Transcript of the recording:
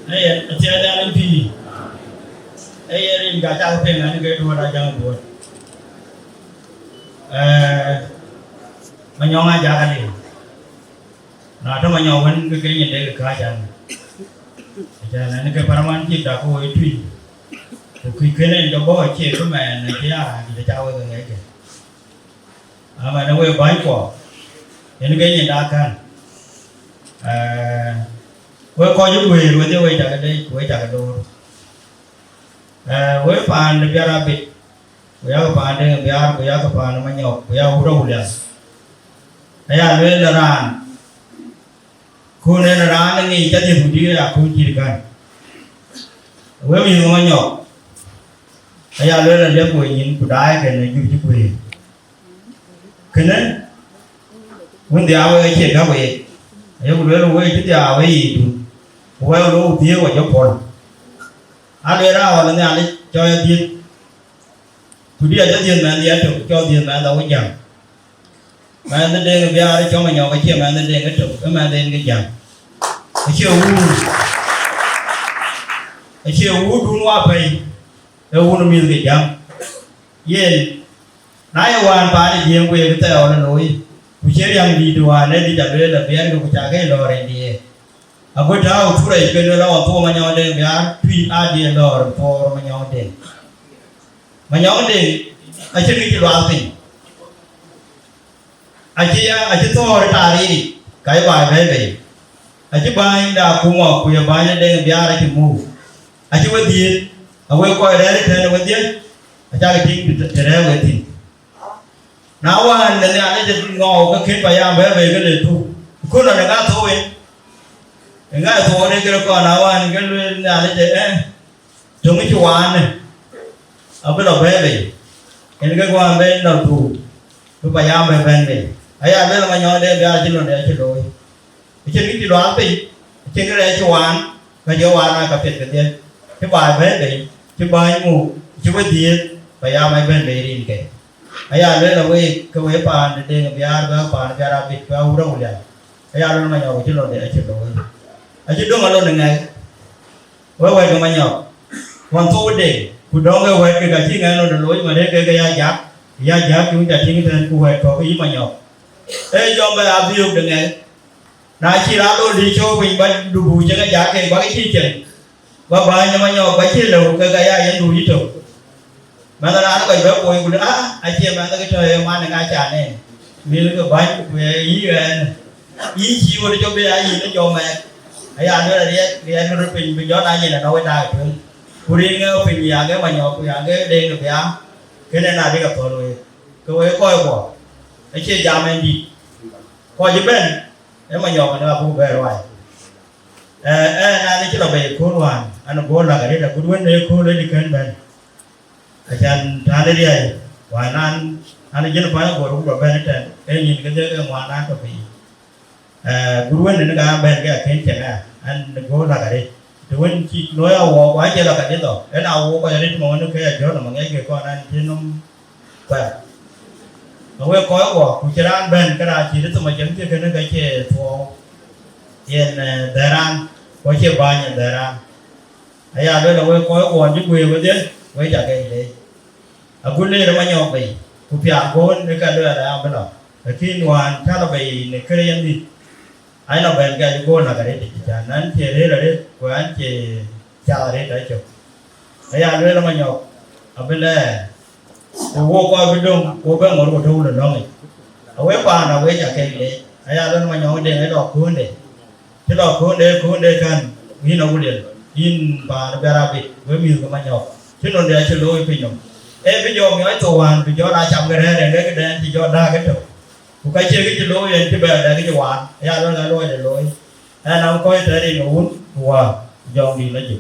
ấy thì ada lên phi ấy rin cả cha phèn anh cái đua ra chẳng đua mà nhau ai cha cái gì nào trong mà nhau vẫn cái nhìn đây cái cha cha này cái paraman chỉ đã có ấy tùy khi cái này nó có chế của mẹ này kia thì cha ơi cái gì mà nó quay bái quả những cái nhìn đa can với coi giúp quỳ rồi tiêu quay trả cái đây quay trả cái đồ với phàn để biar abit với áo phàn để biar với áo phàn mà nhọc với áo râu liền hay với là ran khu này là ran này chắc thì phụ là khu chỉ cần với mình mà nhọc hay với là để quỳ nhìn của đai cái này giúp quỳ cái này vấn đề áo cái chuyện các vị nếu người nó quay chứ áo cái gì quay đâu tiêu và cho con anh đi ra hoặc là anh cho tiền tụi đi cho tiền mà đi ăn cho tiền mà đâu có chẳng mà anh đi cái bia cho mày nhỏ cái chuyện mà anh đi cái trục cái mà đi cái chẳng cái chiều đúng qua phải đâu nó miên cái chẳng yên nãy hoàn toàn thì riêng về cái tàu nó nổi tôi chơi yang đi đùa này đi chặt đây là bé nó cũng chả cái lò này đi à bữa sau chú này cái nó thua mà nhau đây bé tùy ai đi lò thua mà nhau đây ai chơi cái loạn gì ai chơi thua rồi ta đi cái bài này vậy ai chơi bài đã cùng học bây giờ bài này đây bé ai chơi mù ai chơi vấn đề à quay coi đấy thì nó vấn đề ai chơi cái tiếng thì đấy vấn đề nào anh nên anh ấy ngồi cái khiến phải làm về cái đề thu cứ là người ta thôi người ta thôi đấy cái con nào anh cái nhà đấy thế chúng cái chú anh này ở bên đầu về cái quan bên đầu thu cứ phải làm về bên này ấy anh biết là mà nhau đây ra trên rồi trên cái gì đó thì trên cái này chú anh cái chú anh là cặp cái tiền cái bài về đấy cái bài ngủ chú cái tiền phải làm về bên này đi cái ấy đây là cái phàn để cái biar abit biar urang ulian ấy đây là nhau chứ rồi để chứ đúng là luôn này với cái mà nhau còn thu để cụ đó cái chi ngay nó lối mà đấy cái giá chúng ta chính cái cụ có cái ý mà nhau ấy do mà áp dụng được này đại chỉ ra đôi đi cho mình bắt đủ cho cái giá cái cái chi tiền và bài nhưng mà nhau cái chi là cái giá đủ ít thôi mà nó đã cái béo bồi của nó anh chị mà cái trời mà nó ngay trả này vì cái bánh về ý chịu để cho bé gì nó cho mẹ ấy anh nữa là đi anh nó bình gió này là nói ra được cô đi nghe bình nhà cái mà nhỏ nhà cái đen được cái này là đi gặp rồi cái coi của anh chị già mình đi coi giúp bên nếu mà nhỏ nó không về rồi anh chỉ là về khôn hoàn anh có là cái đấy là cũng vấn khôn lên đi kênh bên ajan thade dia wanan ana jeno fa ko ru do ben ten e ni ke de wanan to bi guruan ne ga ben ga ken chena an go la ga de to wen chi no ya wo wa je la ga de to e na wo ko ya ni mo no ke ya jo no ma ngai ke ko nan chi nom pa no we ko ko ku chiran ben ka ra chi de to ma jem ke ne ga che tho yen daran ko che ba nya daran aya do la we ko ko ni we we de với trả cái đấy, quân này là bao nhiêu vậy? Cụ phiền quân cái đưa là bên đó, khi ngoan cha là vậy này cái gì đi, ai là bên cái quân là cái đấy thì cha, nên chỉ đấy là đấy, của anh chỉ cha là đấy đấy chứ, ấy là đấy là bao nhiêu, ở bên đây, cô coi bên đông, cô bên ngồi một thu là nó này, ở bên bàn là với trả cái đấy, ấy là đấy bao nhiêu để cái đọc quân đấy, cái đọc quân đấy cần, như nó cũng liền, in và nó ra bị với nhiều cái bao nhiêu chứ nó để cho lôi phi nhung em bây giờ nói tù hoàn bây giờ đã chậm cái này cái đen thì do đa cái trục một cái chơi cái lôi lên cái bè để cái hoàn ya nó là lôi để lôi em nào coi tới đi ngủ hòa do đi nó chịu